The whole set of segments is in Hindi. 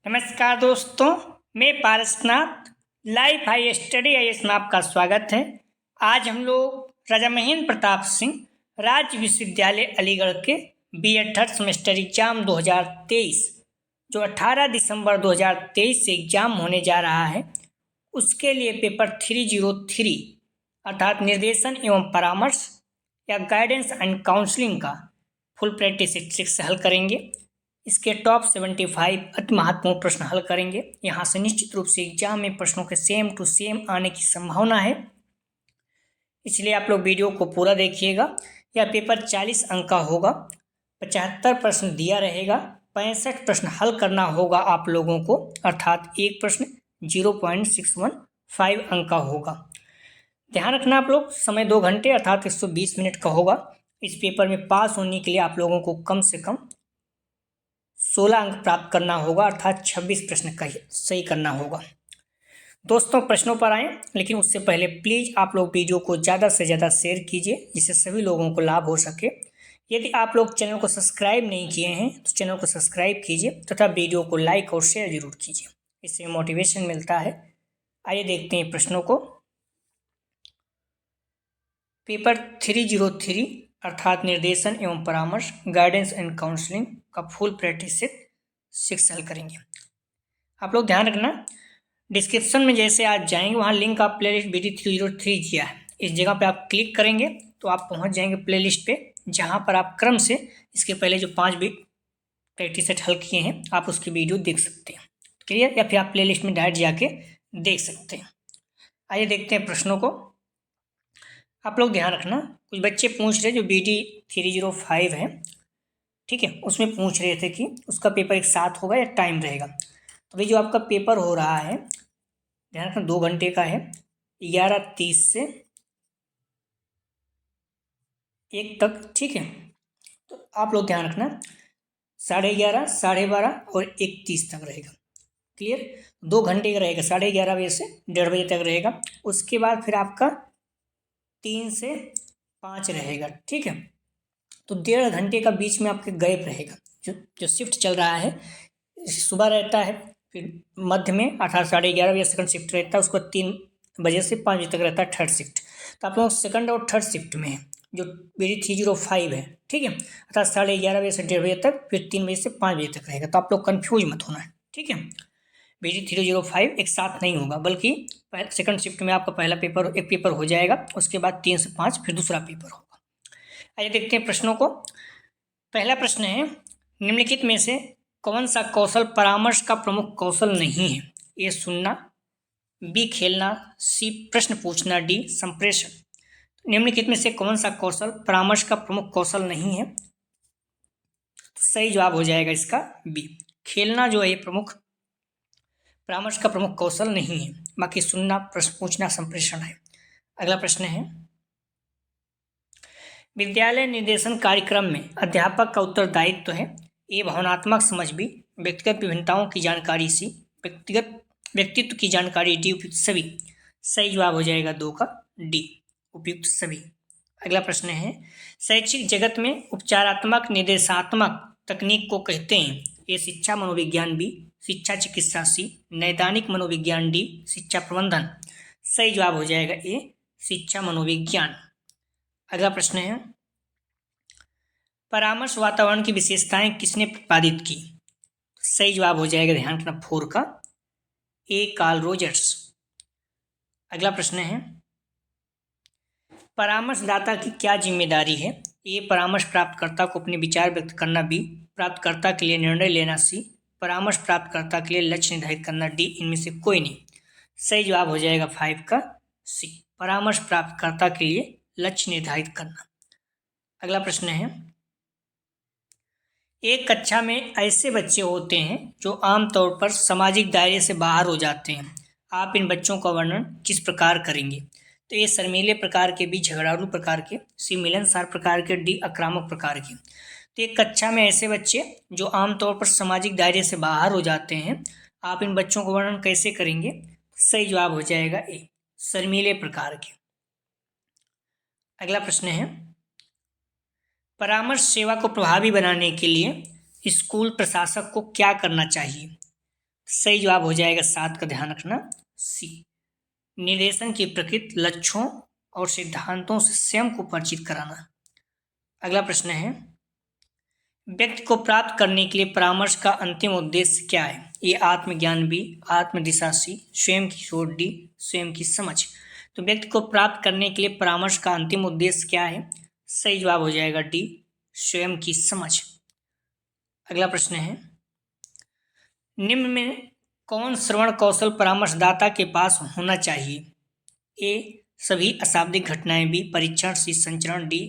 नमस्कार दोस्तों, मैं Parasnath life high study IAS में आपका स्वागत है। आज हम लोग राजा महेंद्र प्रताप सिंह राज्य विश्वविद्यालय अलीगढ़ के बीएड थर्ड सेमेस्टर एग्जाम 2023 जो 18 दिसंबर 2023 से एग्जाम होने जा रहा है, उसके लिए पेपर 303 अर्थात निर्देशन एवं परामर्श या गाइडेंस एंड काउंसलिंग का फुल प्रैक्टिस सेट से हल करेंगे। इसके टॉप 75 अति महत्वपूर्ण प्रश्न हल करेंगे। यहाँ से निश्चित रूप से एग्जाम में प्रश्नों के सेम टू सेम आने की संभावना है, इसलिए आप लोग वीडियो को पूरा देखिएगा। यह पेपर 40 अंक का होगा, 75 प्रश्न दिया रहेगा, 65 प्रश्न हल करना होगा आप लोगों को, अर्थात एक प्रश्न 0.615 अंक का होगा। ध्यान रखना आप लोग, समय 2 घंटे अर्थात 120 मिनट का होगा। इस पेपर में पास होने के लिए आप लोगों को कम से कम 16 अंक प्राप्त करना होगा, अर्थात 26 प्रश्न का सही करना होगा। दोस्तों प्रश्नों पर आएँ, लेकिन उससे पहले प्लीज़ आप लोग वीडियो को ज़्यादा से ज़्यादा शेयर कीजिए, जिससे सभी लोगों को लाभ हो सके। यदि आप लोग चैनल को सब्सक्राइब नहीं किए हैं तो चैनल को सब्सक्राइब कीजिए तथा वीडियो को लाइक और शेयर जरूर कीजिए, इससे मोटिवेशन मिलता है। आइए देखते हैं प्रश्नों को। पेपर 303 अर्थात निर्देशन एवं परामर्श गाइडेंस एंड काउंसलिंग का फुल प्रैक्टिस सेट 6 हल करेंगे। आप लोग ध्यान रखना, डिस्क्रिप्शन में जैसे आज जाएंगे वहाँ लिंक आप प्लेलिस्ट BD 303 किया है, इस जगह पे आप क्लिक करेंगे तो आप पहुँच जाएंगे प्लेलिस्ट पे, जहाँ पर आप क्रम से इसके पहले जो 5 भी प्रैक्टिस सेट हल किए हैं आप उसकी वीडियो देख सकते हैं। क्लियर? या फिर आप प्लेलिस्ट में डायरेक्ट जाके देख सकते हैं। आइए देखते हैं प्रश्नों को। आप लोग ध्यान रखना, कुछ बच्चे पूछ रहे जो BD 305 है, ठीक है, उसमें पूछ रहे थे कि उसका पेपर एक साथ होगा या टाइम रहेगा। तो भाई जो आपका पेपर हो रहा है, ध्यान रखना 2 घंटे का है, 11:30 से 1 तक, ठीक है। तो आप लोग ध्यान रखना 11:30, 12:30 और 1:30 तक रहेगा। क्लियर? 2 घंटे का रहेगा, 11:30 बजे से 1:30 बजे तक रहेगा। उसके बाद फिर आपका 3 से 5 रहेगा, ठीक है। तो 1.5 घंटे का बीच में आपके गैप रहेगा। जो शिफ्ट चल रहा है, सुबह रहता है, फिर मध्य में 11:30 बजे सेकंड शिफ्ट रहता है, उसको 3 बजे से 5 बजे तक रहता है थर्ड शिफ्ट। तो आप लोग सेकंड और थर्ड शिफ्ट में है, जो BD 305 है, ठीक है, अर्थात 11:30 बजे से 1:30 बजे तक, फिर 3 बजे से 5 बजे तक रहेगा। तो आप लोग कन्फ्यूज मत होना है, ठीक है। BD 305 एक साथ नहीं होगा, बल्कि सेकंड शिफ्ट में आपका पहला पेपर एक पेपर हो जाएगा, उसके बाद 3 से 5 फिर दूसरा पेपर होगा। आइए देखते हैं प्रश्नों को। पहला प्रश्न है, निम्नलिखित में से कौन सा कौशल परामर्श का प्रमुख कौशल नहीं है? A सुनना, B खेलना, C प्रश्न पूछना, D संप्रेषण। निम्नलिखित में से कौन सा कौशल परामर्श का प्रमुख कौशल नहीं है? तो सही जवाब हो जाएगा इसका B, खेलना जो है प्रमुख परामर्श का प्रमुख कौशल नहीं है, बाकी सुनना, प्रश्न पूछना, संप्रेषण है। अगला प्रश्न है, विद्यालय निर्देशन कार्यक्रम में अध्यापक का उत्तरदायित्व है A भावनात्मक समझ, B व्यक्तिगत विभिन्नताओं की जानकारी, C व्यक्तित्व की जानकारी, D उपयुक्त सभी। सही जवाब हो जाएगा 2 का D उपयुक्त सभी। अगला प्रश्न है, शैक्षिक जगत में उपचारात्मक निर्देशात्मक तकनीक को कहते हैं? A शिक्षा मनोविज्ञान, B शिक्षा चिकित्सा, C नैदानिक मनोविज्ञान, D शिक्षा प्रबंधन। सही जवाब हो जाएगा A शिक्षा मनोविज्ञान। अगला प्रश्न है, परामर्श वातावरण की विशेषताएं किसने प्रतिपादित की? सही जवाब हो जाएगा, ध्यान रखना 4 का A कार्ल रोजर्स। अगला प्रश्न है, परामर्शदाता की क्या जिम्मेदारी है? A परामर्श प्राप्तकर्ता को अपने विचार व्यक्त करना, B प्राप्तकर्ता के लिए निर्णय लेना, C परामर्श प्राप्तकर्ता के लिए लक्ष्य निर्धारित करना, D इनमें से कोई नहीं। सही जवाब हो जाएगा 5 का C परामर्श प्राप्तकर्ता के लिए लक्ष्य निर्धारित करना। अगला प्रश्न है, एक कक्षा में ऐसे बच्चे होते हैं जो आमतौर पर सामाजिक दायरे से बाहर हो जाते हैं, आप इन बच्चों का वर्णन किस प्रकार करेंगे? तो ये शर्मीले प्रकार के, B झगड़ालू प्रकार के, C मिलनसार प्रकार के, D आक्रामक प्रकार के। तो एक कक्षा में ऐसे बच्चे जो आमतौर पर सामाजिक दायरे से बाहर हो जाते हैं, आप इन बच्चों का वर्णन कैसे करेंगे? सही जवाब हो जाएगा A शर्मीले प्रकार के। अगला प्रश्न है, परामर्श सेवा को प्रभावी बनाने के लिए स्कूल प्रशासक को क्या करना चाहिए? सही जवाब हो जाएगा 7 का, ध्यान रखना सी। निर्देशन की प्रकृति, लक्ष्यों और सिद्धांतों से स्वयं को परिचित कराना। अगला प्रश्न है, व्यक्ति को प्राप्त करने के लिए परामर्श का अंतिम उद्देश्य क्या है? ए आत्मज्ञान, बी आत्मदिशा, सी स्वयं की सोच, डी स्वयं की समझ। तो व्यक्ति को प्राप्त करने के लिए परामर्श का अंतिम उद्देश्य क्या है? सही जवाब हो जाएगा डी स्वयं की समझ। अगला प्रश्न है, निम्न में कौन श्रवण कौशल परामर्शदाता के पास होना चाहिए? ए सभी अशाब्दिक घटनाएं, बी परीक्षण, सी संचरण, डी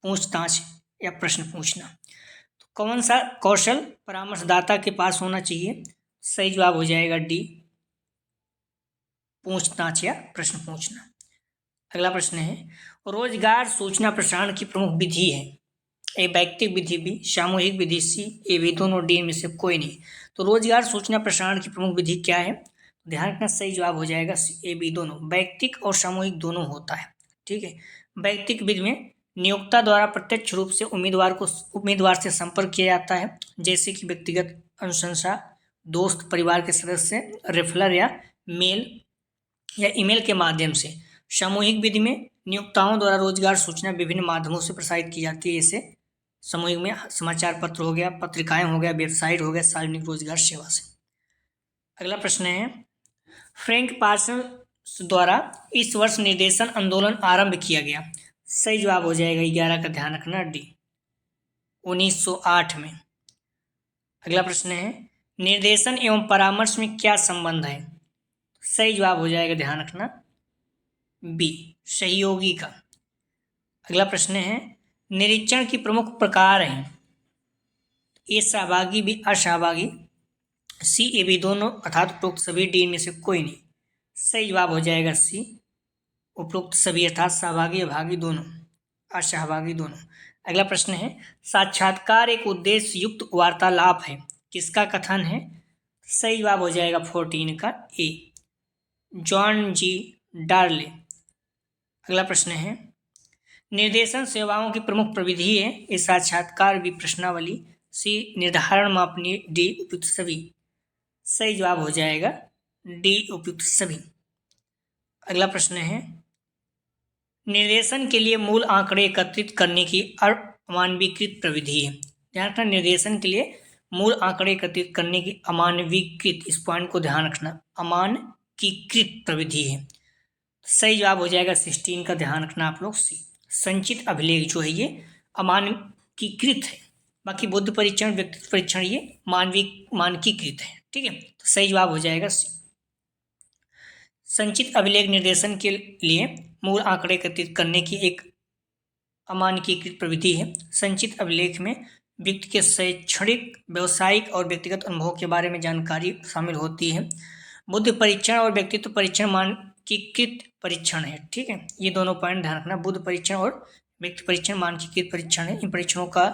पूछताछ या प्रश्न पूछना। तो कौन सा कौशल परामर्शदाता के पास होना चाहिए? सही जवाब हो जाएगा डी पूछताछ या प्रश्न पूछना। अगला प्रश्न है, रोजगार सूचना प्रसारण की प्रमुख विधि है? ए वैयक्तिक विधि, बी सामूहिक विधि, सी ए भी दोनों, डी में से कोई नहीं। तो रोजगार सूचना प्रसारण की प्रमुख विधि क्या है? ध्यान रखना सही जवाब हो जाएगा सी ए बी दोनों। वैयक्तिक और सामूहिक दोनों होता है, ठीक है। वैयक्तिक विधि में नियोक्ता द्वारा प्रत्यक्ष रूप से उम्मीदवार से संपर्क किया जाता है, जैसे कि व्यक्तिगत अनुशंसा, दोस्त, परिवार के सदस्य, रेफरल या मेल या ईमेल के माध्यम से। सामूहिक विधि में नियोक्ताओं द्वारा रोजगार सूचना विभिन्न माध्यमों से प्रसारित की जाती है, जैसे सामूहिक में समाचार पत्र हो गया, पत्रिकाएं हो गया, वेबसाइट हो गया, सार्वजनिक रोजगार सेवा से। अगला प्रश्न है, फ्रैंक पार्सन्स द्वारा इस वर्ष निर्देशन आंदोलन आरंभ किया गया। सही जवाब हो जाएगा 11 का, ध्यान रखना डी 1908 में। अगला प्रश्न है, निर्देशन एवं परामर्श में क्या संबंध है? सही जवाब हो जाएगा, ध्यान रखना बी सहयोगी का। अगला प्रश्न है, निरीक्षण की प्रमुख प्रकार हैं? ए सहभागी, बी असहभागी, सी ए बी दोनों अर्थात उपरोक्त सभी, डी में से कोई नहीं। सही जवाब हो जाएगा सी उपरोक्त सभी अर्थात सहभागी, अभागी दोनों, असहभागी दोनों। अगला प्रश्न है, साक्षात्कार एक उद्देश्य युक्त वार्तालाप है, किसका कथन है? सही जवाब हो जाएगा 14 का, ए जॉन जी डार्ले। अगला प्रश्न है, निर्देशन सेवाओं की प्रमुख प्रविधि है? ए साक्षात्कार, बी प्रश्नावली, सी निर्धारण मापनी, डी उपयुक्त सभी। सही जवाब हो जाएगा डी उपयुक्त सभी। अगला प्रश्न है, निर्देशन के लिए मूल आंकड़े एकत्रित करने की अमानवीकृत प्रविधि है? ध्यान रखना, निर्देशन के लिए मूल आंकड़े एकत्रित करने की अमानवीकृत, इस पॉइंट को ध्यान रखना, अमानकीकृत प्रविधि है। सही जवाब हो जाएगा 16 का, ध्यान रखना आप लोग सी संचित अभिलेख जो है ये अमानकीकृत है, बाकी बुद्धि परीक्षण, व्यक्तित्व परीक्षण ये मानकीकृत है, ठीक है। तो सही जवाब हो जाएगा सी। संचित अभिलेख निर्देशन के लिए मूल आंकड़े एकत्रित करने की एक अमानकीकृत प्रविधि है। संचित अभिलेख में व्यक्ति के शैक्षणिक, व्यवसायिक और व्यक्तिगत अनुभवों के बारे में जानकारी शामिल होती है। बुद्धि परीक्षण और व्यक्तित्व परीक्षण मानकीकृत परीक्षण है, ठीक है। ये दोनों पॉइंट ध्यान रखना, बुद्धि परीक्षण और व्यक्ति परीक्षण मानकीकृत परीक्षण है। इन परीक्षणों का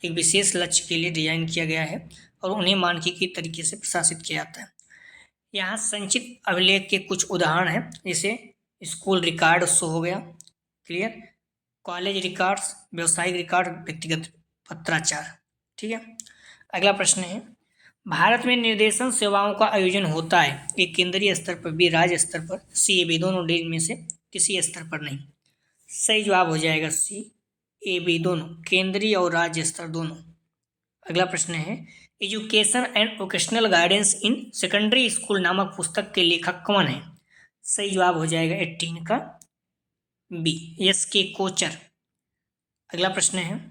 एक विशेष लक्ष्य के लिए डिजाइन किया गया है और उन्हें मानकीकृत तरीके से प्रशासित किया जाता है। यहाँ संचित अभिलेख के कुछ उदाहरण हैं, जैसे स्कूल रिकॉर्ड शो हो गया, क्लियर, कॉलेज रिकॉर्ड्स, व्यवसायिक रिकॉर्ड, व्यक्तिगत पत्राचार, ठीक है। अगला प्रश्न है, भारत में निर्देशन सेवाओं का आयोजन होता है? ए केंद्रीय स्तर पर, बी राज्य स्तर पर, सी ए बी दोनों, डी में से किसी स्तर पर नहीं। सही जवाब हो जाएगा सी ए बी दोनों, केंद्रीय और राज्य स्तर दोनों। अगला प्रश्न है, education and vocational guidance in secondary school नामक पुस्तक के लेखक कौन है? सही जवाब हो जाएगा 18 का, बी एस के कोचर। अगला प्रश्न है,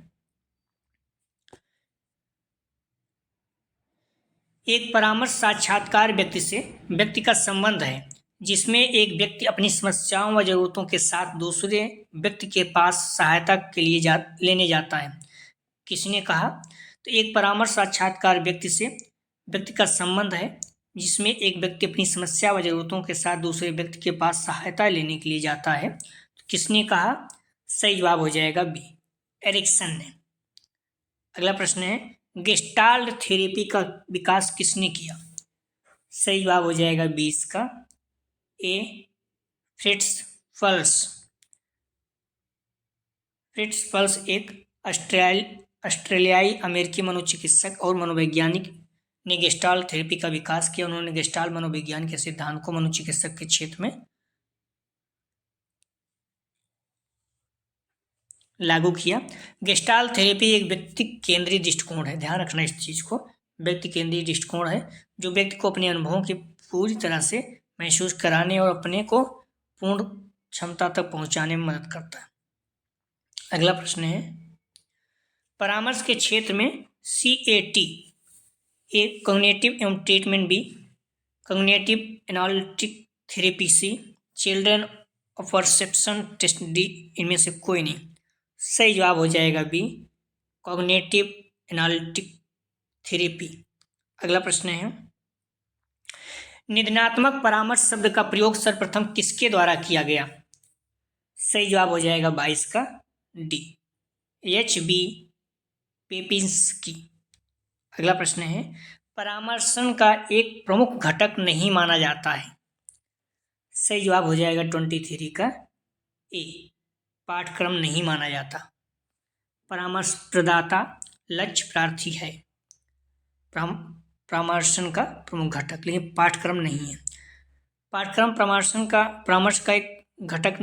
एक परामर्श साक्षात्कार व्यक्ति का संबंध है जिसमें एक व्यक्ति अपनी समस्याओं व जरूरतों के साथ दूसरे व्यक्ति के पास सहायता के लिए लेने जाता है, किसने कहा? तो एक परामर्श साक्षात्कार व्यक्ति का संबंध है जिसमें एक व्यक्ति अपनी समस्या व जरूरतों के साथ दूसरे व्यक्ति के पास सहायता लेने के लिए जाता है, तो किसने कहा? सही जवाब हो जाएगा बी एरिक्सन ने। अगला प्रश्न है, गेस्टाल्ट थेरेपी का विकास किसने किया? सही जवाब हो जाएगा 20 का, ए फ्रिट्ज पल्स एक ऑस्ट्रेलियाई अमेरिकी मनोचिकित्सक और मनोवैज्ञानिक ने गेस्टाल्ट थेरेपी का विकास किया। उन्होंने गेस्टाल्ट मनोविज्ञान के सिद्धांत को मनोचिकित्सक के क्षेत्र में लागू किया। गेस्टाल्ट थेरेपी एक व्यक्ति केंद्रीय दृष्टिकोण है, ध्यान रखना इस चीज को, व्यक्ति केंद्रीय दृष्टिकोण है जो व्यक्ति को अपने अनुभवों की पूरी तरह से महसूस कराने और अपने को पूर्ण क्षमता तक पहुंचाने में मदद करता है। अगला प्रश्न है, परामर्श के क्षेत्र में CAT ए कॉग्निटिव एवं treatment B, cognitive analytic therapy C, children of perception test D, इनमें से कोई नहीं। सही जवाब हो जाएगा बी, कॉग्निटिव एनालिटिक थेरेपी। अगला प्रश्न है, निदानात्मक परामर्श शब्द का प्रयोग सर्वप्रथम किसके द्वारा किया गया? सही जवाब हो जाएगा 22 का डी, HB पेपिंस्की। अगला प्रश्न है, परामर्शन का एक प्रमुख घटक नहीं माना जाता है। सही जवाब हो जाएगा 23 का ए, पाठ्यक्रम नहीं माना जाता। परामर्श प्रदाता लक्ष्य प्रार्थी है परामर्शन का प्रमुख घटक, लेकिन पाठ्यक्रम नहीं है। पाठ्यक्रम परामर्श का एक घटक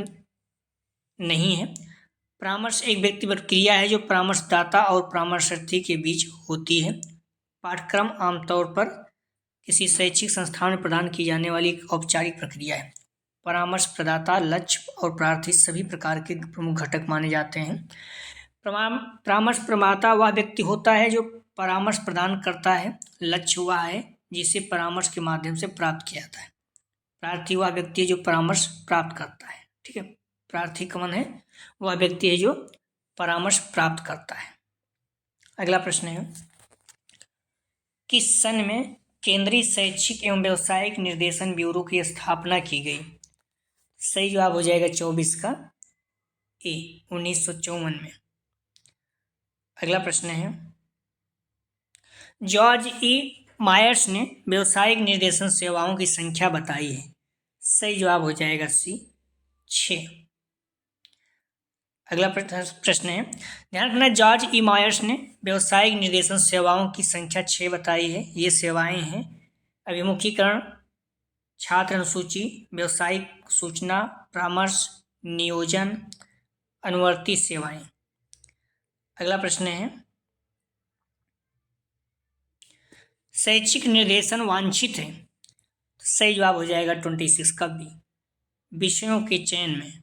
नहीं है। परामर्श एक व्यक्तिगत क्रिया है जो परामर्शदाता और परामर्शार्थी के बीच होती है। पाठ्यक्रम आमतौर पर किसी शैक्षिक संस्थान में प्रदान की जाने वाली एक औपचारिक प्रक्रिया है। परामर्श प्रदाता, लक्ष्य और प्रार्थी सभी प्रकार के प्रमुख घटक माने जाते हैं। परामर्श प्रदाता वह व्यक्ति होता है जो परामर्श प्रदान करता है। लक्ष्य वह है जिसे परामर्श के माध्यम से प्राप्त किया जाता है। प्रार्थी वह व्यक्ति है जो परामर्श प्राप्त करता है। ठीक है, प्रार्थी कौन है? वह व्यक्ति है जो परामर्श प्राप्त करता है। अगला प्रश्न है, किस सन में केंद्रीय शैक्षिक एवं व्यावसायिक निर्देशन ब्यूरो की स्थापना की गई? सही जवाब हो जाएगा 24 का ए, 1954 में। अगला प्रश्न है, जॉर्ज ई मायर्स ने व्यावसायिक निर्देशन सेवाओं की संख्या बताई है। सही जवाब हो जाएगा सी, 6। अगला प्रश्न है, ध्यान रखना, जॉर्ज ई मायर्स ने व्यावसायिक निर्देशन सेवाओं की संख्या 6 बताई है। ये सेवाएं हैं अभिमुखीकरण, छात्र अनुसूची, व्यावसायिक सूचना, परामर्श, नियोजन, अनुवर्ती सेवाएं। अगला प्रश्न है, शैक्षिक निर्देशन वांछित है। सही जवाब हो जाएगा 26 का बी, विषयों के चयन में।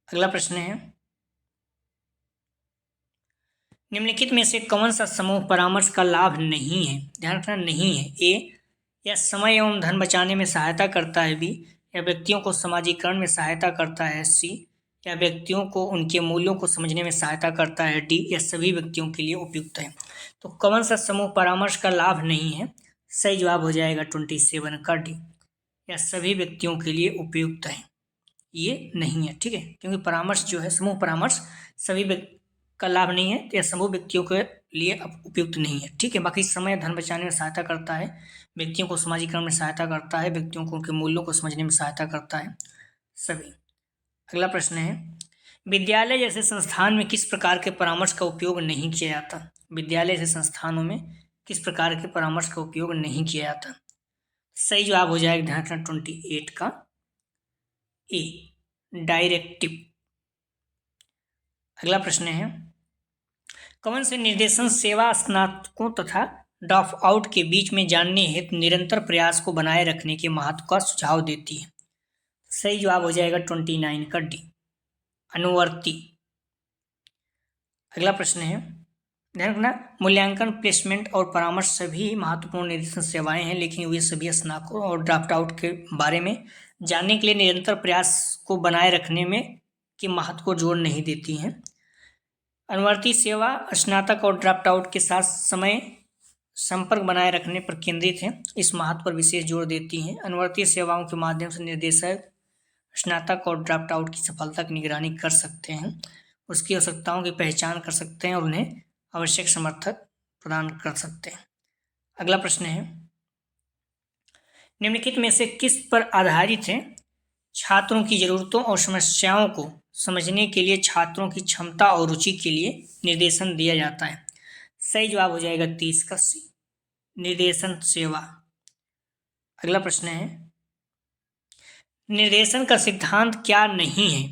अगला प्रश्न है, निम्नलिखित में से कौन सा समूह परामर्श का लाभ नहीं है? ध्यान रखना, नहीं है। ए, या समय एवं धन बचाने में सहायता करता है। बी, या व्यक्तियों को समाजीकरण में सहायता करता है। सी, या व्यक्तियों को उनके मूल्यों को समझने में सहायता करता है। डी, या सभी व्यक्तियों के लिए उपयुक्त है। तो कौन सा समूह परामर्श का लाभ नहीं है? सही जवाब हो जाएगा 27 का डी, या सभी व्यक्तियों के लिए उपयुक्त है। ये नहीं है, ठीक है, क्योंकि परामर्श जो है, समूह परामर्श सभी का लाभ नहीं है, या समूह व्यक्तियों के लिए उपयुक्त नहीं है। ठीक है, बाकी समय धन बचाने में सहायता करता है, व्यक्तियों को समाजीकरण में सहायता करता है, व्यक्तियों को उनके मूल्यों को समझने में सहायता करता है सभी। अगला प्रश्न है, विद्यालय जैसे संस्थान में किस प्रकार के परामर्श का उपयोग नहीं किया जाता? विद्यालय जैसे संस्थानों में किस प्रकार के परामर्श का उपयोग नहीं किया जाता? सही जवाब हो जाएगा ध्यान रखना 28 का ए, डायरेक्टिव। अगला प्रश्न है, कौन से निर्देशन सेवा स्नातकों तथा ड्रॉप आउट के बीच में जानने हेतु निरंतर प्रयास को बनाए रखने के महत्व का सुझाव देती है? सही जवाब हो जाएगा 29 का डी, अनुवर्ती। अगला प्रश्न है, ध्यान रखना, मूल्यांकन, प्लेसमेंट और परामर्श सभी महत्वपूर्ण निर्देशन सेवाएं हैं, लेकिन वे सभी स्नातकों और ड्रॉप आउट के बारे में जानने के लिए निरंतर प्रयास को बनाए रखने में के महत्व को जोर नहीं देती हैं। अनुवर्ती सेवा स्नातक और ड्रॉप आउट के साथ समय संपर्क बनाए रखने पर केंद्रित है, इस महत्व पर विशेष जोर देती हैं। अनुवर्ती सेवाओं के माध्यम से निर्देशक स्नातक और ड्रॉप आउट की सफलता की निगरानी कर सकते हैं, उसकी आवश्यकताओं की पहचान कर सकते हैं और उन्हें आवश्यक समर्थन प्रदान कर सकते हैं। अगला प्रश्न है, निम्नलिखित में से किस पर आधारित है छात्रों की जरूरतों और समस्याओं को समझने के लिए छात्रों की क्षमता और रुचि के लिए निर्देशन दिया जाता है? सही जवाब हो जाएगा 30 का सी, निर्देशन सेवा। अगला प्रश्न है, निर्देशन का सिद्धांत क्या नहीं है?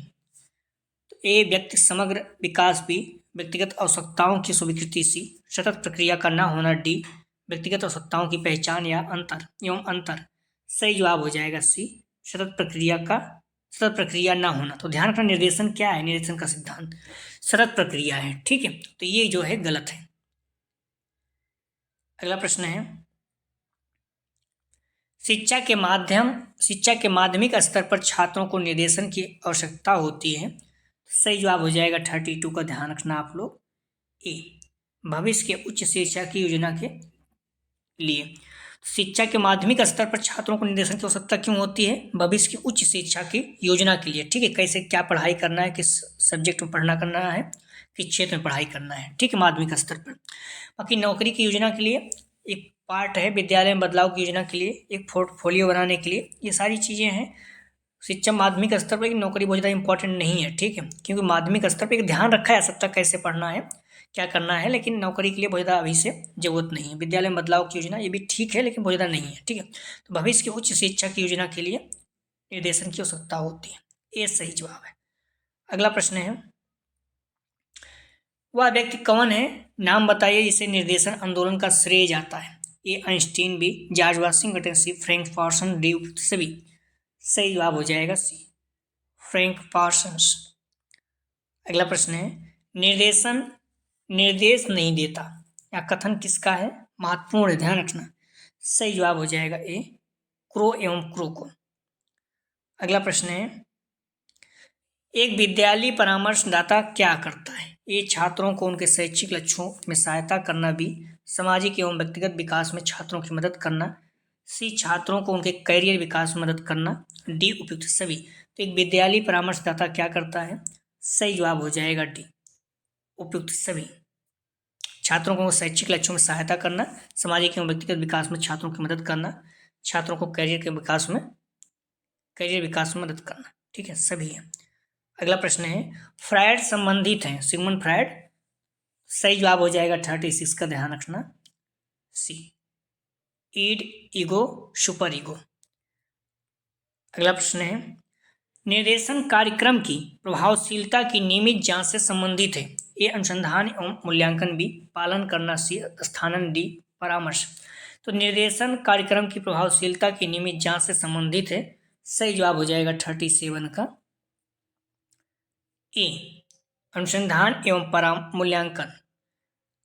तो ए व्यक्ति समग्र विकास, बी व्यक्तिगत आवश्यकताओं की स्वीकृति, सी सतत प्रक्रिया का न होना, डी व्यक्तिगत आवश्यकताओं की पहचान या अंतर एवं अंतर। सही जवाब हो जाएगा सी सतत प्रक्रिया ना होना। तो ध्यान रखना, निर्देशन क्या है? निर्देशन का सिद्धांत सतत प्रक्रिया है। ठीक है, तो ये जो है गलत है। अगला प्रश्न है, शिक्षा के माध्यमिक स्तर पर छात्रों को निर्देशन की आवश्यकता होती है। सही जवाब हो जाएगा 32 का। ध्यान रखना आप लोग, ए भविष्य के उच्च शिक्षा की योजना के लिए। शिक्षा के माध्यमिक स्तर पर छात्रों को निर्देशन की आवश्यकता क्यों होती है? भविष्य की उच्च शिक्षा की योजना के लिए। ठीक है, कैसे क्या पढ़ाई करना है, किस सब्जेक्ट में पढ़ना करना है, किस क्षेत्र में पढ़ाई करना है। ठीक है, माध्यमिक स्तर पर। बाकी नौकरी की योजना के लिए एक पार्ट है, विद्यालय में बदलाव की योजना के लिए, एक पोर्टफोलियो बनाने के लिए, ये सारी चीज़ें हैं शिक्षा माध्यमिक स्तर पर। नौकरी बहुत ज़्यादा इंपॉर्टेंट नहीं है। ठीक है, क्योंकि माध्यमिक स्तर पर एक ध्यान रखा है सबका कैसे पढ़ना है, क्या करना है, लेकिन नौकरी के लिए बहुत ज़्यादा अभी से जरूरत नहीं है। विद्यालय में बदलाव की योजना ये भी ठीक है, लेकिन बहुत ज़्यादा नहीं है। ठीक है, तो भविष्य की उच्च शिक्षा की योजना के लिए निर्देशन की आवश्यकता होती है। ये सही जवाब है। अगला प्रश्न है, वह व्यक्ति कौन है, नाम बताइए जिसे निर्देशन आंदोलन का श्रेय जाता है। ए आइंस्टीन, बी जॉर्ज वाशिंगटन, सी फ्रैंक पार्सन, डी सभी। सही जवाब हो जाएगा सी फ्रैंक पार्सन्स। अगला प्रश्न है, निर्देश नहीं देता या कथन किसका है? महत्वपूर्ण है, ध्यान रखना। सही जवाब हो जाएगा ए क्रो एवं क्रो को। अगला प्रश्न है, एक विद्यालय परामर्शदाता क्या करता है? ए छात्रों को उनके शैक्षिक लक्ष्यों में सहायता करना, बी सामाजिक एवं व्यक्तिगत विकास में छात्रों की मदद करना, सी छात्रों को उनके कैरियर विकास में मदद करना, डी उपयुक्त सभी। तो एक विद्यालय परामर्शदाता क्या करता है? सही जवाब हो जाएगा डी उपयुक्त सभी। छात्रों को शैक्षिक लक्ष्यों में सहायता करना, सामाजिक एवं व्यक्तिगत विकास में छात्रों की मदद करना, छात्रों को कैरियर विकास में मदद करना। ठीक है, सभी है। अगला प्रश्न है, फ्रायड संबंधित हैं सिगमंड फ्रायड। सही जवाब हो जाएगा 36 का। ध्यान रखना सी ईड, ईगो, सुपर ईगो। अगला प्रश्न है, निर्देशन कार्यक्रम की प्रभावशीलता की नियमित जांच से संबंधित है। ए अनुसंधान एवं मूल्यांकन, बी पालन करना, सी स्थानन, डी परामर्श। तो निर्देशन कार्यक्रम की प्रभावशीलता की नियमित जांच से संबंधित है। सही जवाब हो जाएगा 37 का ए अनुसंधान एवं मूल्यांकन।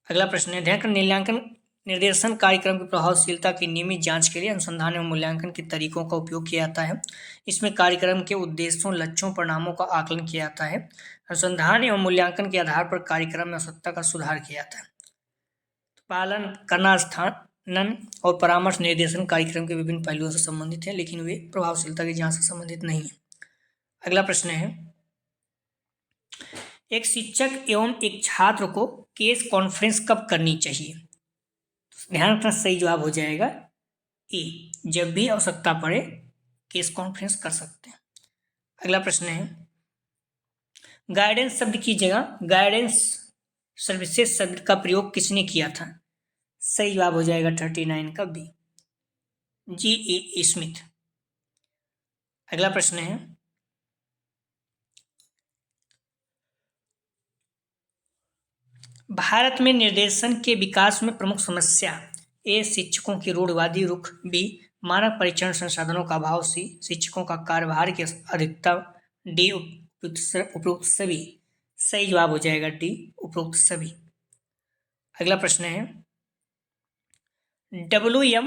अगला प्रश्न है, ध्यान कर, निर्देशन कार्यक्रम की प्रभावशीलता की नियमित जांच के लिए अनुसंधान एवं मूल्यांकन के तरीकों का उपयोग किया जाता है। इसमें कार्यक्रम के उद्देश्यों, लक्ष्यों, परिणामों का आकलन किया जाता है। अनुसंधान एवं मूल्यांकन के आधार पर कार्यक्रम में आवश्यकता का सुधार किया जाता है। पालन करना, स्थानन और परामर्श निर्देशन कार्यक्रम के विभिन्न पहलुओं से संबंधित है, लेकिन वे प्रभावशीलता की जांच से संबंधित नहीं है। अगला प्रश्न है, एक शिक्षक एवं एक छात्र को केस कॉन्फ्रेंस कब करनी चाहिए? ध्यान रखना, सही जवाब हो जाएगा ए जब भी आवश्यकता पड़े केस कॉन्फ्रेंस कर सकते हैं। अगला प्रश्न है, गाइडेंस शब्द की जगह गाइडेंस सर्विसेज शब्द का प्रयोग किसने किया था? सही जवाब हो जाएगा 39 का बी G.A. स्मिथ। अगला प्रश्न है, भारत में निर्देशन के विकास में प्रमुख समस्या। ए शिक्षकों की रूढ़िवादी रुख, बी मानव परीक्षण संसाधनों का अभाव, सी शिक्षकों का कार्यभार की अधिकता, डी उपरोक्त सभी। सही जवाब हो जाएगा डी उपरोक्त सभी। अगला प्रश्न है, WM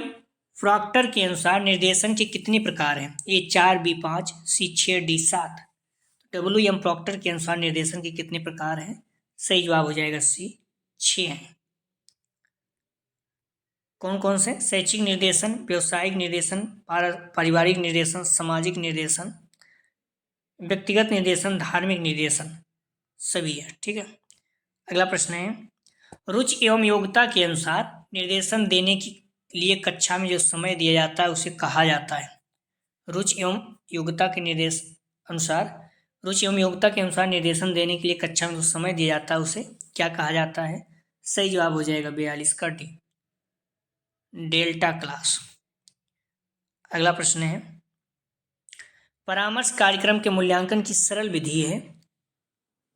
प्रॉक्टर के अनुसार निर्देशन के कितने प्रकार हैं? ए 4, बी 5, सी 6, डी 7। WM प्रॉक्टर के अनुसार निर्देशन के कितने प्रकार हैं? सही जवाब हो जाएगा सी 6 हैं। कौन कौन से? शैक्षिक निर्देशन, व्यवसायिक निर्देशन, पारिवारिक निर्देशन, सामाजिक निर्देशन, व्यक्तिगत निर्देशन, धार्मिक निर्देशन, सभी है। ठीक है। अगला प्रश्न है, रुचि एवं योग्यता के अनुसार निर्देशन देने के लिए कक्षा में जो समय दिया जाता है उसे कहा जाता है। रुचि एवं योग्यता के अनुसार निर्देशन देने के लिए कक्षा में जो समय दिया जाता है उसे क्या कहा जाता है? सही जवाब हो जाएगा 42 का डी डेल्टा क्लास। अगला प्रश्न है, परामर्श कार्यक्रम के मूल्यांकन की सरल विधि है।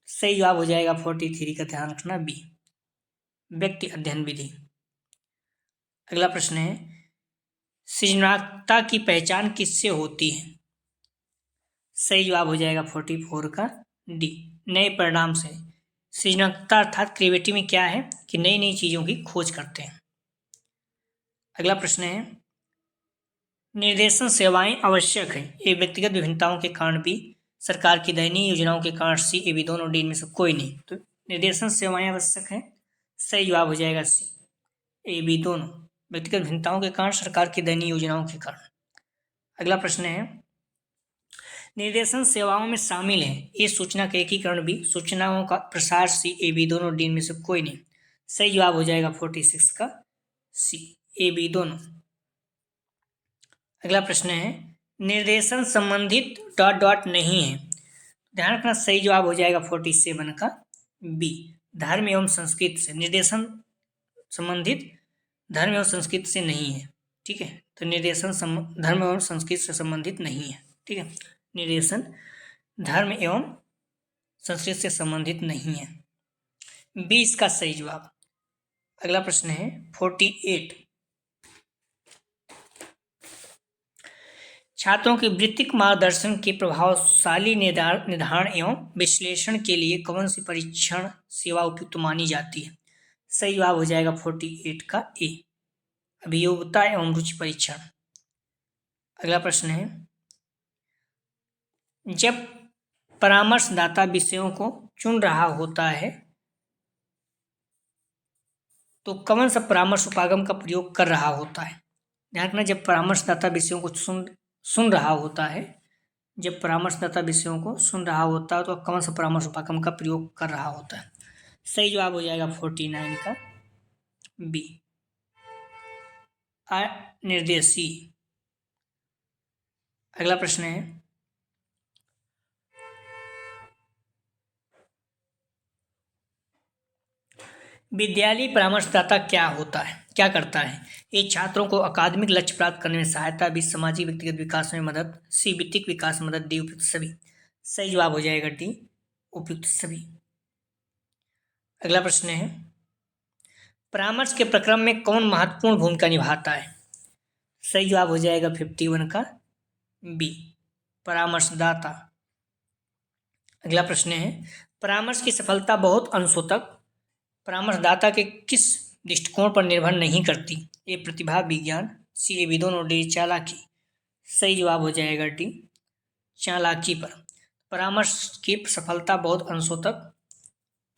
सही जवाब हो जाएगा 43 का, ध्यान रखना बी, व्यक्ति अध्ययन विधि। अगला प्रश्न है, सृजनात्मकता की पहचान किससे होती है? सही जवाब हो जाएगा 44 का डी, नए परिणाम से। सृजनात्मकता अर्थात क्रिएटिविटी में क्या है कि नई नई चीजों की खोज करते हैं। अगला प्रश्न है, निर्देशन सेवाएं आवश्यक है, ये व्यक्तिगत विभिन्नताओं के कारण भी, सरकार की दयनीय योजनाओं के कारण सी, ए बी दोनों, डी में से कोई नहीं। तो निर्देशन सेवाएं आवश्यक है, सही जवाब हो जाएगा सी, ए बी दोनों, व्यक्तिगत भिन्नताओं के कारण, सरकार की दयनीय योजनाओं के कारण। अगला प्रश्न है, निर्देशन सेवाओं में शामिल है, ये सूचना का एकीकरण भी, सूचनाओं का प्रसार सी, ए बी दोनों, डी में से कोई नहीं। सही जवाब हो जाएगा 46 का सी, ए बी दोनों। अगला प्रश्न है, निर्देशन संबंधित डॉट डॉट नहीं है, ध्यान रखना सही जवाब हो जाएगा 47 का बी, धर्म एवं संस्कृति से। निर्देशन संबंधित धर्म एवं संस्कृति से नहीं है, ठीक है। तो निर्देशन धर्म एवं संस्कृति से संबंधित नहीं है, ठीक है। निर्देशन धर्म एवं संस्कृति से संबंधित नहीं है, बी इसका सही जवाब। अगला प्रश्न है 48, छात्रों के वृत्तिक मार्गदर्शन के प्रभावशाली निर्धारण एवं विश्लेषण के लिए कौन सी परीक्षण सेवा उपयुक्त मानी जाती है? सही जवाब हो जाएगा 48 का ए, अभियोग्यता एवं रुचि परीक्षण। अगला प्रश्न है, जब परामर्शदाता विषयों को चुन रहा होता है तो कौन सा परामर्श उपागम का प्रयोग कर रहा होता है? ध्यान रखना, जब परामर्शदाता विषयों को सुन रहा होता है, जब परामर्शदाता विषयों को सुन रहा होता है तो कौन सा परामर्श उपागम का प्रयोग कर रहा होता है? सही जवाब हो जाएगा 49 का बी, निर्देशी। अगला प्रश्न है, विद्यालय परामर्शदाता क्या होता है, क्या करता है? ये छात्रों को अकादमिक लक्ष्य प्राप्त करने में सहायता, बी सामाजिक व्यक्तिगत विकास में मदद, सी वित्तीय विकास में मदद, डी उपयुक्त सभी। सही जवाब हो जाएगा डी, उपयुक्त सभी। अगला प्रश्न है, परामर्श के प्रक्रम में कौन महत्वपूर्ण भूमिका निभाता है? सही जवाब हो जाएगा 51 का बी, परामर्शदाता। अगला प्रश्न है, परामर्श की सफलता बहुत अंशों तक परामर्शदाता के किस दृष्टिकोण पर निर्भर नहीं करती? ए प्रतिभा, विज्ञान, सी, ए बी दोनों, डी चालाकी। सही जवाब हो जाएगा डी, चालाकी पर। परामर्श की सफलता बहुत अंशों तक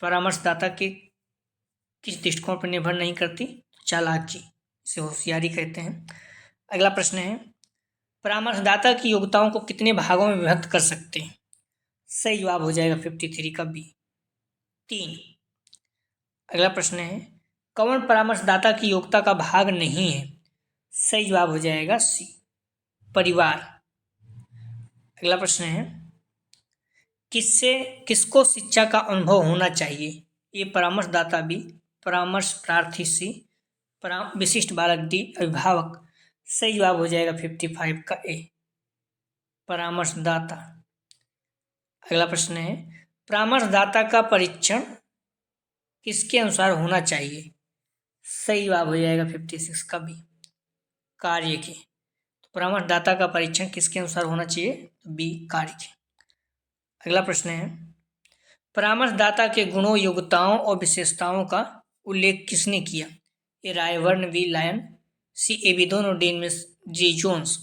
परामर्शदाता के किस दृष्टिकोण पर निर्भर नहीं करती? चालाकी, इसे होशियारी कहते हैं। अगला प्रश्न है, परामर्शदाता की योग्यताओं को कितने भागों में विभक्त कर सकते हैं? सही जवाब हो जाएगा 53 का बी, 3। अगला प्रश्न है, कौन परामर्शदाता की योग्यता का भाग नहीं है? सही जवाब हो जाएगा सी, परिवार। अगला प्रश्न है, किसको शिक्षा का अनुभव होना चाहिए? ये परामर्शदाता बी, परामर्श प्रार्थी सी, विशिष्ट बालक डी, अभिभावक। सही जवाब हो जाएगा 55 का ए, परामर्शदाता। अगला प्रश्न है, परामर्शदाता का परीक्षण किसके अनुसार होना चाहिए? सही जवाब हो जाएगा 56 का बी, कार्य के। तो परामर्शदाता का परीक्षण किसके अनुसार होना चाहिए? तो बी, कार्य के। अगला प्रश्न है, परामर्शदाता के गुणों, योग्यताओं और विशेषताओं का उल्लेख किसने किया? A Rayburn, B Lyon, C, A B दोनों, डी में जी जोन्स।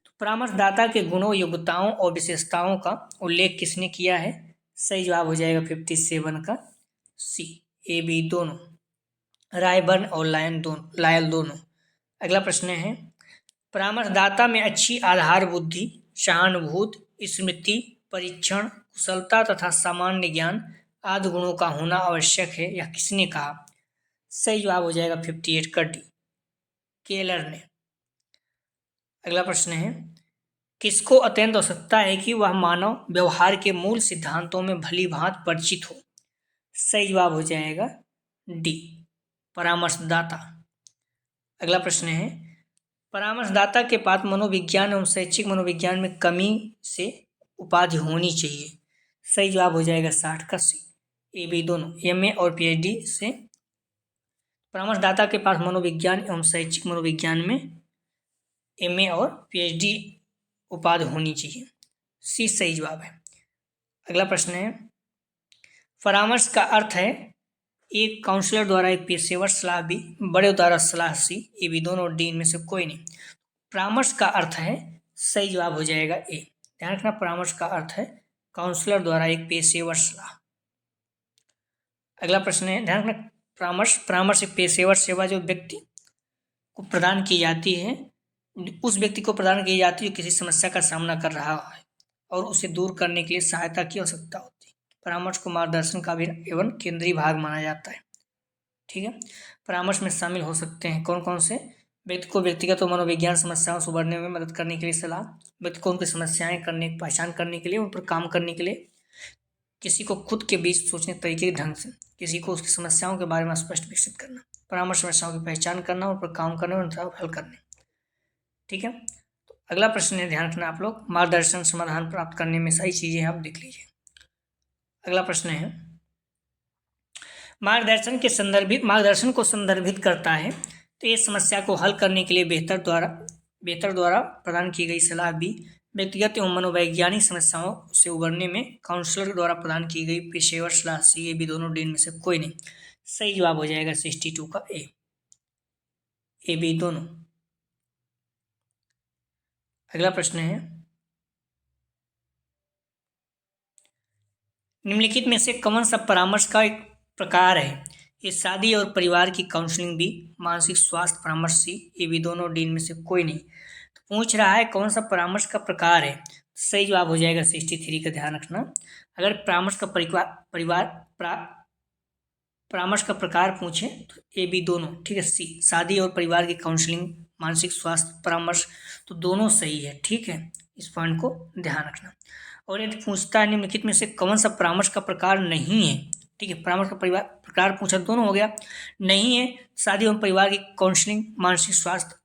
तो परामर्शदाता के गुणों, योग्यताओं और विशेषताओं का उल्लेख किसने किया है? सही जवाब हो जाएगा 57 का सी, ए बी दोनों, रायबर्न और लायल दोनों। अगला प्रश्न है, परामर्शदाता में अच्छी आधार बुद्धि, सहानुभूति, स्मृति, परीक्षण, कुशलता तथा सामान्य ज्ञान आदि गुणों का होना आवश्यक है, यह किसने कहा? सही जवाब हो जाएगा 58 का डी, केलर ने। अगला प्रश्न है, किसको अत्यंत आवश्यकता है कि वह मानव व्यवहार के मूल सिद्धांतों में भली भांति परिचित हो? सही जवाब हो जाएगा डी, परामर्शदाता। अगला प्रश्न है, परामर्शदाता के पास मनोविज्ञान एवं शैक्षिक मनोविज्ञान में कमी से उपाधि होनी चाहिए। सही जवाब हो जाएगा 60 का सी। ए बी दोनों, एमए और पीएचडी से। परामर्शदाता के पास मनोविज्ञान एवं शैक्षिक मनोविज्ञान में एमए और पीएचडी उपाधि होनी चाहिए। सी सही जवाब है। अगला प्रश्न है, परामर्श का अर्थ है एक काउंसलर द्वारा एक पेशेवर सलाह बी, बड़े द्वारा सलाह सी। ये भी दोनों डी इनमें से कोई नहीं। परामर्श का अर्थ है, सही जवाब हो जाएगा ए। ध्यान रखना, परामर्श का अर्थ है काउंसलर द्वारा एक पेशेवर सलाह। अगला प्रश्न है, ध्यान रखना, परामर्श एक पेशेवर सेवा जो व्यक्ति को प्रदान की जाती है, उस व्यक्ति को प्रदान की जाती है जो किसी समस्या का सामना कर रहा है और उसे दूर करने के लिए सहायता की आवश्यकता होती है। परामर्श को मार्गदर्शन का भी एवं केंद्रीय भाग माना जाता है। ठीक है, परामर्श में शामिल हो सकते हैं कौन कौन से? व्यक्ति को व्यक्तिगत और मनोविज्ञान समस्याओं से उबरने में मदद करने के लिए सलाह, व्यक्ति को उनकी समस्याएं पहचान करने के लिए, उन पर काम करने के लिए, किसी को खुद के बीच सोचने के तरीके ढंग से, किसी को उसकी समस्याओं के बारे में स्पष्ट विकसित करना, परामर्श समस्याओं की पहचान करना, उन पर काम करना और उनका हल करने। ठीक है, तो अगला प्रश्न है, ध्यान रखना आप लोग, मार्गदर्शन समाधान प्राप्त करने में सही चीजें आप देख लीजिए। अगला प्रश्न है, मार्गदर्शन को संदर्भित करता है तो ये समस्या को हल करने के लिए बेहतर द्वारा प्रदान की गई सलाह भी, व्यक्तिगत एवं मनोवैज्ञानिक समस्याओं से उबरने में काउंसलर द्वारा प्रदान की गई पेशेवर सलाह सी। ये भी दोनों डी में से कोई नहीं। सही जवाब हो जाएगा 62 का ए बी दोनों। अगला प्रश्न है, निम्नलिखित में से कौन सा परामर्श का एक प्रकार है? ये शादी और परिवार की काउंसलिंग भी, मानसिक स्वास्थ्य परामर्श सी। ये भी दोनों डी में से कोई नहीं। तो पूछ रहा है कौन सा परामर्श का प्रकार है। सही जवाब हो जाएगा 63 का। ध्यान रखना, अगर परामर्श का प्रकार पूछे तो ए बी दोनों। ठीक है, सी शादी और परिवार की काउंसलिंग, मानसिक स्वास्थ्य परामर्श, तो दोनों सही है। ठीक है, इस पॉइंट को ध्यान रखना। और यदि पूछता है निम्नलिखित में से कौन सा परामर्श का प्रकार नहीं है, ठीक है, परामर्श का प्रकार पूछा, दोनों हो गया। नहीं है शादी एवं परिवार की काउंसलिंग, मानसिक स्वास्थ्य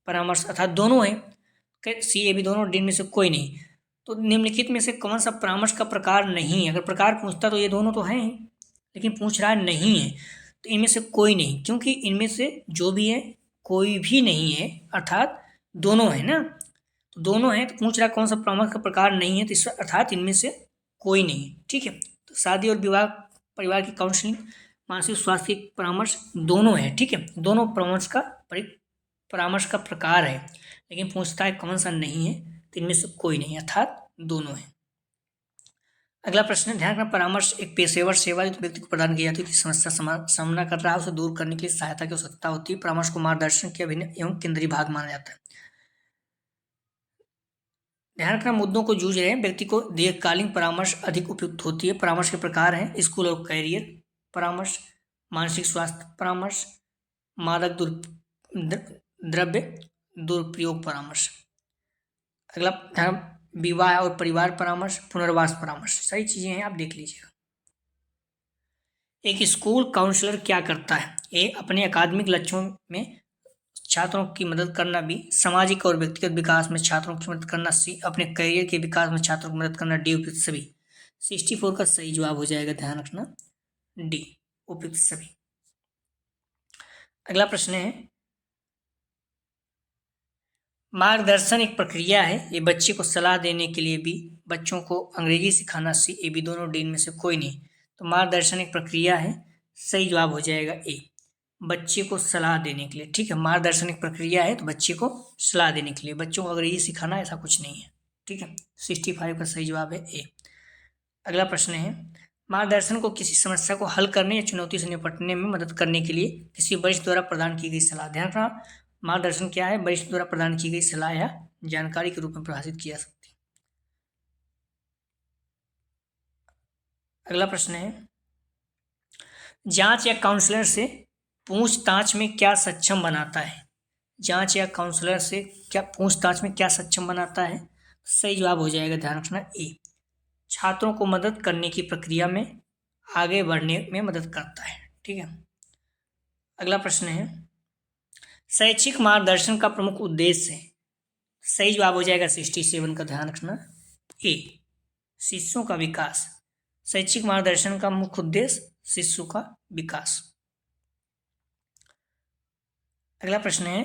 परामर्श, अर्थात दोनों है। सी ए भी दोनों, डी में से कोई नहीं। तो निम्नलिखित में से कौन सा परामर्श का प्रकार नहीं है? अगर प्रकार पूछता तो ये दोनों तो हैं, लेकिन पूछ रहा है नहीं है, तो इनमें से कोई नहीं, क्योंकि इनमें से जो भी है कोई भी नहीं है, अर्थात दोनों है ना। तो दोनों है, तो पूछ रहा कौन सा परामर्श का प्रकार नहीं है, तो अर्थात इनमें से कोई नहीं। ठीक है, तो शादी और विवाह परिवार की काउंसलिंग, मानसिक स्वास्थ्य की परामर्श, दोनों है। ठीक है, दोनों परामर्श का प्रकार है, लेकिन पूछता है कौन सा नहीं है, तो इनमें से कोई नहीं, अर्थात दोनों है। अगला प्रश्न है, ध्यान रखना, परामर्श एक पेशेवर सेवा जो व्यक्ति को प्रदान की जाती है कि समस्या सामना कर रहा है, उसे दूर करने के लिए सहायता की आवश्यकता होती है। परामर्श को मार्गदर्शन के अभिन्न एवं केंद्रीय भाग माना जाता है। ध्यान रखना, मुद्दों को जूझ रहे हैं व्यक्ति को दीर्घकालीन परामर्श अधिक उपयुक्त होती है। परामर्श के प्रकार हैं स्कूल और कैरियर परामर्श, मानसिक स्वास्थ्य परामर्श, मादक द्रव्य दुरुपयोग परामर्श। अगला ध्यान, विवाह और परिवार परामर्श, पुनर्वास परामर्श, सारी चीजें हैं, आप देख लीजिएगा। एक स्कूल काउंसलर क्या करता है? ए अपने अकादमिक लक्ष्यों में छात्रों की मदद करना, बी सामाजिक और व्यक्तिगत विकास में छात्रों की मदद करना, सी अपने करियर के विकास में छात्रों की मदद करना, डी उपयुक्त सभी। 64 का सही जवाब हो जाएगा, ध्यान रखना, डी उपयुक्त सभी। अगला प्रश्न है, मार्गदर्शन एक प्रक्रिया है, ये बच्चे को सलाह देने के लिए भी, बच्चों को अंग्रेजी सिखाना, सी। ए बी दोनों, डी में से कोई नहीं। तो मार्गदर्शन एक प्रक्रिया है, सही जवाब हो जाएगा ए, बच्चे को सलाह देने के लिए। ठीक है, मार्गदर्शन एक प्रक्रिया है तो बच्चे को सलाह देने के लिए, बच्चों को अंग्रेजी सिखाना ऐसा कुछ नहीं है। ठीक है, 65 का सही जवाब है ए। अगला प्रश्न है, मार्गदर्शन को किसी समस्या को हल करने या चुनौती से निपटने में मदद करने के लिए किसी वरिष्ठ द्वारा प्रदान की गई सलाह। ध्यान रखना, मार्गदर्शन क्या है? वरिष्ठ द्वारा प्रदान की गई सलाह या जानकारी के रूप में परिभाषित किया जा सकती है। अगला प्रश्न है, जांच या काउंसलर से पूछताछ में क्या सक्षम बनाता है? जांच या काउंसलर से क्या पूछताछ में क्या सक्षम बनाता है? सही जवाब हो जाएगा, ध्यान रखना, ए छात्रों को मदद करने की प्रक्रिया में आगे बढ़ने में मदद करता है। ठीक है, अगला प्रश्न है, शैक्षिक मार्गदर्शन का प्रमुख उद्देश्य है। सही जवाब हो जाएगा 67 का, ध्यान रखना ए, शिशुओं का विकास। शैक्षिक मार्गदर्शन का मुख्य उद्देश्य शिशु का विकास। अगला प्रश्न है,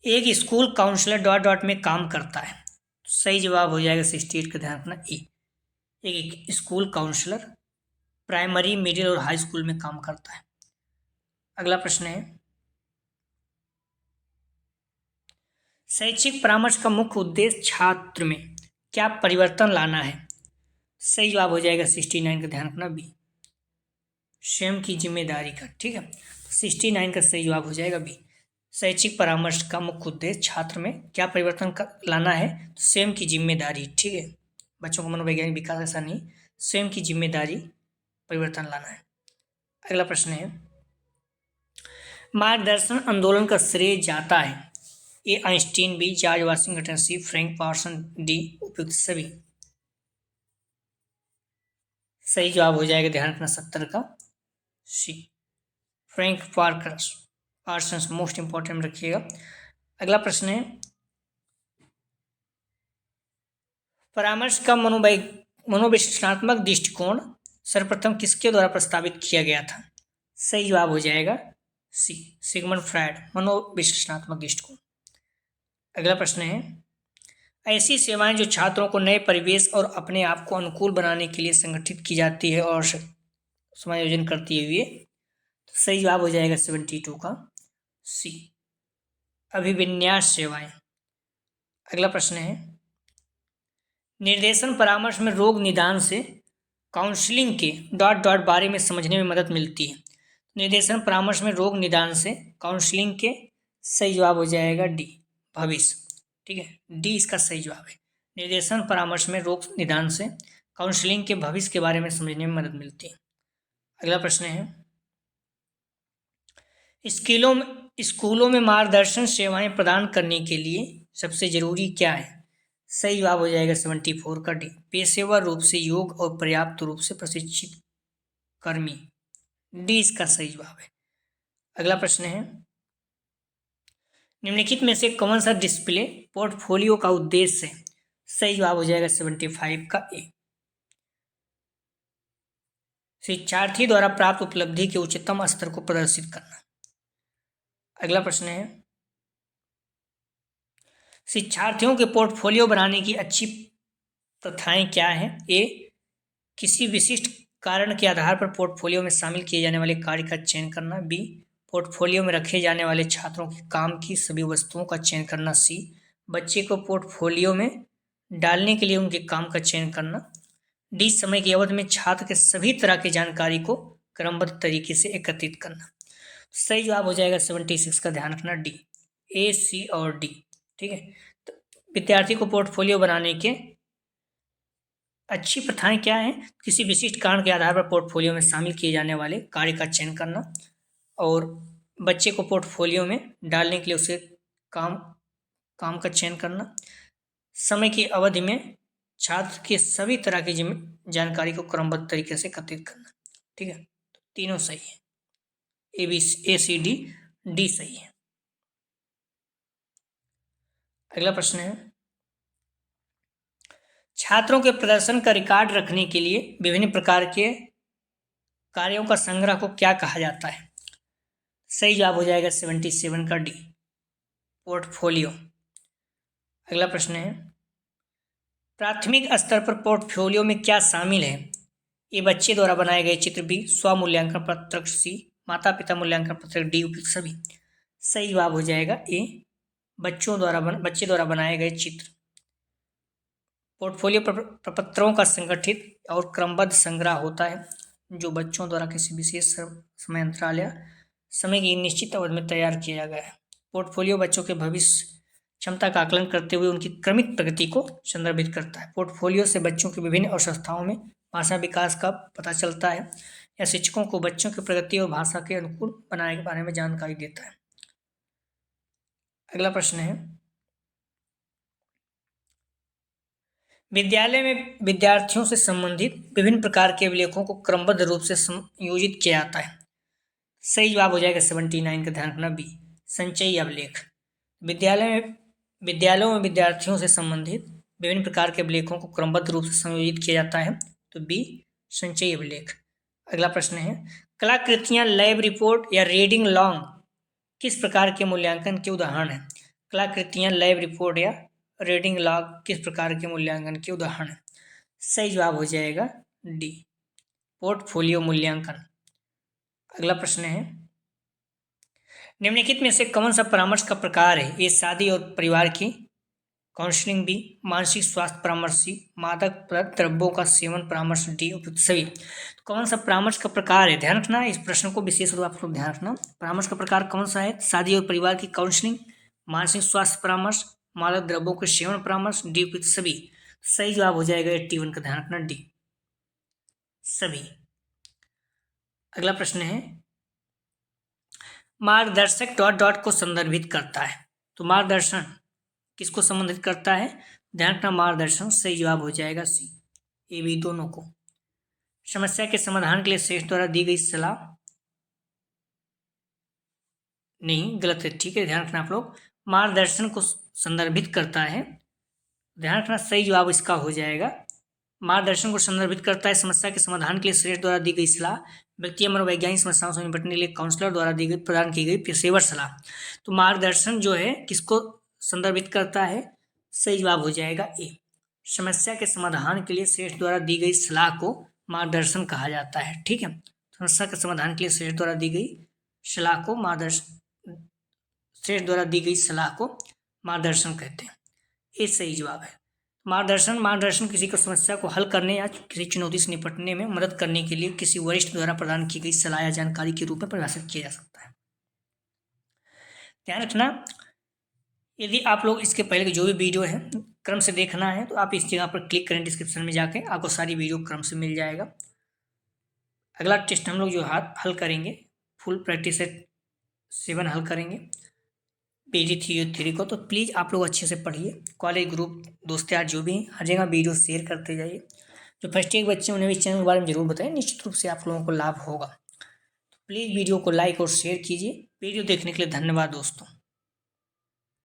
एक स्कूल काउंसलर डॉट डॉट में काम करता है। सही जवाब हो जाएगा 68 का, ध्यान रखना ए, एक स्कूल काउंसलर प्राइमरी, मिडिल और हाई स्कूल में काम करता है। अगला प्रश्न है, शैक्षिक परामर्श का मुख्य उद्देश्य छात्र में क्या परिवर्तन लाना है। सही जवाब हो जाएगा 69 का, ध्यान रखना बी, स्वयं की जिम्मेदारी का। ठीक है, 69 का सही जवाब हो जाएगा बी। शैक्षिक परामर्श का मुख्य उद्देश्य छात्र में क्या परिवर्तन लाना है, तो स्वयं की जिम्मेदारी। ठीक है, बच्चों का मनोवैज्ञानिक विकास ऐसा नहीं, स्वयं की जिम्मेदारी परिवर्तन लाना है। अगला प्रश्न है, मार्गदर्शन आंदोलन का श्रेय जाता है। ए आइंस्टीन, बी जॉर्ज वाशिंगटन, सी फ्रैंक पार्सन, डी उपयुक्त सभी। सही जवाब हो जाएगा, ध्यान रखना 70 का सी, फ्रैंक पार्सन मोस्ट इंपॉर्टेंट रखिएगा। अगला प्रश्न है, परामर्श का मनोविश्लेषणात्मक दृष्टिकोण सर्वप्रथम किसके द्वारा प्रस्तावित किया गया था। सही जवाब हो जाएगा सी, सिगमंड फ्रायड, मनोविश्लेषणात्मक दृष्टिकोण। अगला प्रश्न है, ऐसी सेवाएं जो छात्रों को नए परिवेश और अपने आप को अनुकूल बनाने के लिए संगठित की जाती है और समायोजन करती हुए, तो सही जवाब हो जाएगा 72 का सी, अभिविन्यास सेवाएं। अगला प्रश्न है, निर्देशन परामर्श में रोग निदान से काउंसलिंग के डॉट डॉट बारे में समझने में मदद मिलती है। निर्देशन परामर्श में रोग निदान से काउंसलिंग के, सही जवाब हो जाएगा डी, भविष्य। ठीक है, डी इसका सही जवाब है। निर्देशन परामर्श में रोग निदान से काउंसलिंग के भविष्य के बारे में समझने में मदद मिलती है। अगला प्रश्न है, स्कूलों में मार्गदर्शन सेवाएं प्रदान करने के लिए सबसे जरूरी क्या है। सही जवाब हो जाएगा 74 का डी, पेशेवर रूप से योग और पर्याप्त रूप से प्रशिक्षित कर्मी। डी इसका सही जवाब है। अगला प्रश्न है, निम्नलिखित में से कौन सा डिस्प्ले पोर्टफोलियो का उद्देश्य है। सही जवाब हो जाएगा 75 का ए, शिक्षार्थी द्वारा प्राप्त उपलब्धि के उच्चतम स्तर को प्रदर्शित करना। अगला प्रश्न है, शिक्षार्थियों के पोर्टफोलियो बनाने की अच्छी प्रथाएं क्या हैं। ए, किसी विशिष्ट कारण के आधार पर पोर्टफोलियो में शामिल किए जाने वाले कार्य का चयन करना। बी, पोर्टफोलियो में रखे जाने वाले छात्रों के काम की सभी वस्तुओं का चयन करना। सी, बच्चे को पोर्टफोलियो में डालने के लिए उनके काम का चयन करना। डी, समय की अवधि में छात्र के सभी तरह की जानकारी को क्रमबद्ध तरीके से एकत्रित करना। सही जवाब हो जाएगा 76 का, ध्यान रखना डी, ए, सी और डी। ठीक है, तो विद्यार्थी को पोर्टफोलियो बनाने के अच्छी प्रथाएं क्या हैं, किसी विशिष्ट कारण के आधार पर पोर्टफोलियो में शामिल किए जाने वाले कार्य का चयन करना और बच्चे को पोर्टफोलियो में डालने के लिए उसे काम का चयन करना, समय की अवधि में छात्र के सभी तरह की जानकारी को क्रमबद्ध तरीके से एकत्रित करना। ठीक है, तो तीनों सही है, ए, सी, डी सही है। अगला प्रश्न है, छात्रों के प्रदर्शन का रिकॉर्ड रखने के लिए विभिन्न प्रकार के कार्यों का संग्रह को क्या कहा जाता है। सही जवाब हो जाएगा 77 का डी, पोर्टफोलियो। अगला प्रश्न है, प्राथमिक स्तर पर पोर्टफोलियो में क्या शामिल है। ए, बच्चे द्वारा बनाए गए चित्र। बी, स्व मूल्यांकन पत्रक। सी, माता पिता मूल्यांकन पत्रक। डी, उपयुक्त सभी। सही जवाब हो जाएगा ए, बच्चे द्वारा बनाए गए चित्र। पोर्टफोलियो प्रपत्रों का संगठित और क्रमबद्ध संग्रह होता है जो बच्चों द्वारा किसी विशेष समय अंतराल या समय की निश्चित अवधि में तैयार किया गया है। पोर्टफोलियो बच्चों के भविष्य क्षमता का आकलन करते हुए उनकी क्रमिक प्रगति को संदर्भित करता है। पोर्टफोलियो से बच्चों की विभिन्न अवस्थाओं में भाषा विकास का पता चलता है या शिक्षकों को बच्चों की प्रगति और भाषा के अनुकूल बनाने के बारे में जानकारी देता है। अगला प्रश्न है, विद्यालय में विद्यार्थियों से संबंधित विभिन्न प्रकार के अभिलेखों को क्रमबद्ध रूप से संयोजित किया जाता है। सही जवाब हो जाएगा 79 का, ध्यान रखना बी, संचयी अभिलेख। विद्यालयों में विद्यार्थियों से संबंधित विभिन्न प्रकार के अभिलेखों को क्रमबद्ध रूप से संयोजित किया जाता है, तो बी संचयी अभिलेख। अगला प्रश्न है, कलाकृतियां, लैब रिपोर्ट या रीडिंग लॉन्ग किस प्रकार के मूल्यांकन के उदाहरण हैं? कलाकृतियां, लैब रिपोर्ट या रीडिंग लॉग किस प्रकार के मूल्यांकन के उदाहरण हैं? सही जवाब हो जाएगा डी, पोर्टफोलियो मूल्यांकन। अगला प्रश्न है, निम्नलिखित में से कौन सा परामर्श का प्रकार है? ए शादी और परिवार की काउंसलिंग, बी मानसिक स्वास्थ्य परामर्श, सी मादक द्रव्यों का सेवन परामर्श, डी उपयुक्त सभी। तो कौन सा परामर्श का प्रकार है? ध्यान रखना, इस प्रश्न को विशेष रूप से ध्यान रखना। परामर्श का प्रकार कौन सा है? शादी और परिवार की काउंसलिंग, मानसिक स्वास्थ्य परामर्श, मादक द्रव्यों के सेवन परामर्श, डी उपयुक्त सभी। सही जवाब हो जाएगा 81 का, ध्यान रखना डी सभी। अगला प्रश्न है, मार्गदर्शक डॉट डॉट को संदर्भित करता है, तो मार्गदर्शन किसको संबंधित करता है? ध्यान रखना, मार्गदर्शन। सही जवाब हो जाएगा सी, ए बी दोनों को। समस्या के समाधान के लिए श्रेष्ठ द्वारा दी गई सलाह, नहीं, गलत है, ठीक है, ध्यान रखना आप लोग। मार्गदर्शन को संदर्भित करता है, ध्यान रखना, सही जवाब इसका हो जाएगा। मार्गदर्शन को संदर्भित करता है, समस्या के समाधान के लिए श्रेष्ठ द्वारा दी गई सलाह, व्यक्ति मनोवैज्ञानिक समस्याओं से निपटने के लिए काउंसलर द्वारा दी गई प्रदान की गई पेशेवर सलाह। तो मार्गदर्शन जो है किसको संदर्भित करता है? सही जवाब हो जाएगा ए, समस्या के समाधान के लिए श्रेष्ठ द्वारा दी गई सलाह को मार्गदर्शन कहा जाता है। ठीक है, समस्या के समाधान के लिए श्रेष्ठ द्वारा दी गई सलाह को श्रेष्ठ द्वारा दी गई सलाह को मार्गदर्शन कहते हैं। ये सही जवाब है। मार्गदर्शन किसी को समस्या को हल करने या किसी चुनौती से निपटने में मदद करने के लिए किसी वरिष्ठ द्वारा प्रदान की गई सलाह या जानकारी के रूप में परिभाषित किया जा सकता है। ध्यान रखना, यदि आप लोग इसके पहले की जो भी वीडियो है क्रम से देखना है तो आप इस जगह पर क्लिक करें, डिस्क्रिप्शन में जाके आपको सारी वीडियो क्रम से मिल जाएगा। अगला टेस्ट हम लोग जो हल करेंगे, फुल प्रैक्टिस सेट 7 हल करेंगे पेजी 3 को। तो प्लीज़ आप लोग अच्छे से पढ़िए, कॉलेज ग्रुप दोस्त यार जो भी हैं हर जगह वीडियो शेयर करते जाइए। जो फर्स्ट ईयर बच्चे उन्हें भी चैनल के बारे में जरूर बताएं, निश्चित रूप से आप लोगों को लाभ होगा। तो प्लीज़ वीडियो को लाइक और शेयर कीजिए। वीडियो देखने के लिए धन्यवाद दोस्तों।